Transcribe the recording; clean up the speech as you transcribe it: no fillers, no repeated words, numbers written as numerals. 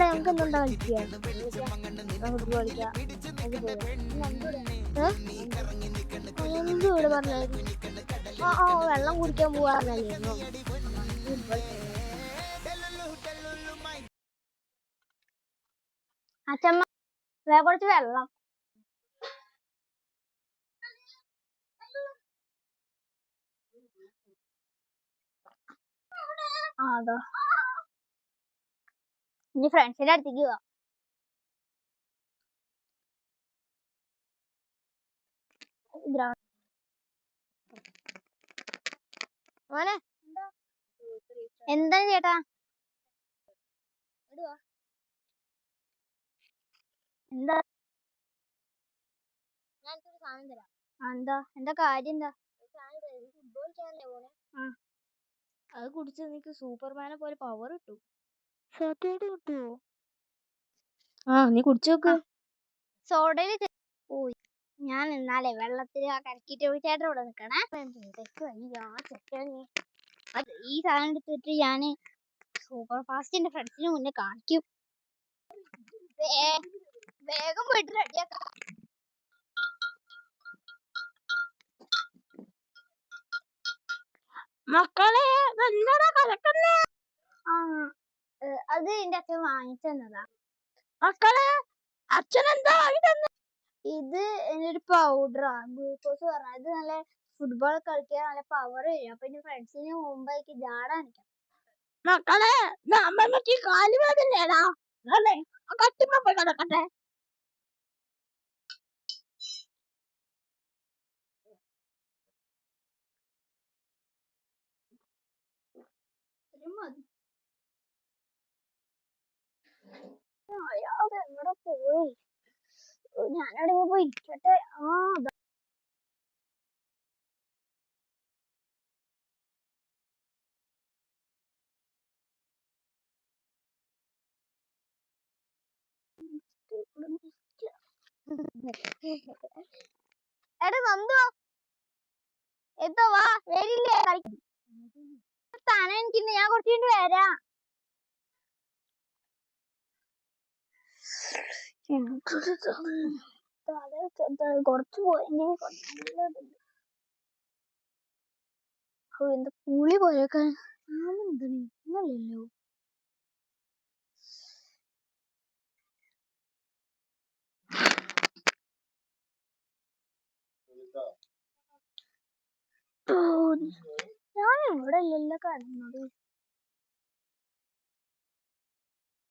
നമുക്ക് എന്തുണ്ടാ കളിക്കുക? ഫുട്ബോൾ കളിക്കാം. എന്തുകൂടെ പറഞ്ഞായിരുന്നു? വെള്ളം കുടിക്കാൻ പോവാറില്ലായിരുന്നു. അച്ഛമ്മ കുറച്ച് വെള്ളം. അതോ ഇനി ഫ്രണ്ട്സിന്റെ അടുത്തേക്ക് പോവാ. മോനെ എന്താണ് ചേട്ടാ? എന്താ? ഞാനൊരു സാധനം തരാം. എന്താ? എന്താ കാര്യം? എന്താ? അത് കുടിച്ച് നിനക്ക് സൂപ്പർമാനെ പോലെ പവർ കിട്ടും. സത്യമായിട്ട് കിട്ടുമോ? നീ കുടിച്ചു നോക്ക്. സോഡയില് പോയി. ഞാൻ എന്നാലേ വെള്ളത്തിൽ കലക്കിട്ട് ചേട്ടൻ ഇവിടെ നിൽക്കണേ. ഈ സാധനം എടുത്തിട്ട് ഞാന് സൂപ്പർ ഫാസ്റ്റിന്റെ ഫ്രണ്ട്സിന് മുന്നേ കാണിക്കും. വേഗം പോയിട്ട് റെഡിയാക്കാം. മക്കളെ എന്താ കലക്കുന്നേ? അത് എന്റെ അച്ഛൻ വാങ്ങിച്ചതാ. മക്കളെ അച്ഛൻ എന്താ ഇത് എന്റെ ഒരു പൗഡറാ, ഗ്ലൂക്കോസ് പറഞ്ഞ. ഇത് നല്ല ഫുട്ബോൾ കളിക്കാൻ നല്ല പവർ വരും. അപ്പൊ എന്റെ ഫ്രണ്ട്സിന് മുമ്പായിട്ട് ജാട കാണിക്കാം. മക്കളെ നമ്മൾക്ക് കാല് വേദനയാടാ. കട്ടിമ്മ പോയി കിടക്കട്ടെ. അയാളെ എവിടെ പോയി? ഞാനവിടെ പോയി ഇരിക്കട്ടെ. എടാ നന്ദു, എന്തോ വാ, വരില്ലേ? സ്ഥാനം എനിക്കുണ്ട്, ഞാൻ കുറച്ച് കഴിഞ്ഞ് വരാം. കുറച്ച് പോയെങ്കിൽ എന്താ പുളി പോയേക്കാ? ഇന്നല്ലല്ലോ. ഞാൻ ഇവിടെ ഇല്ലല്ലോ കിടന്നത്.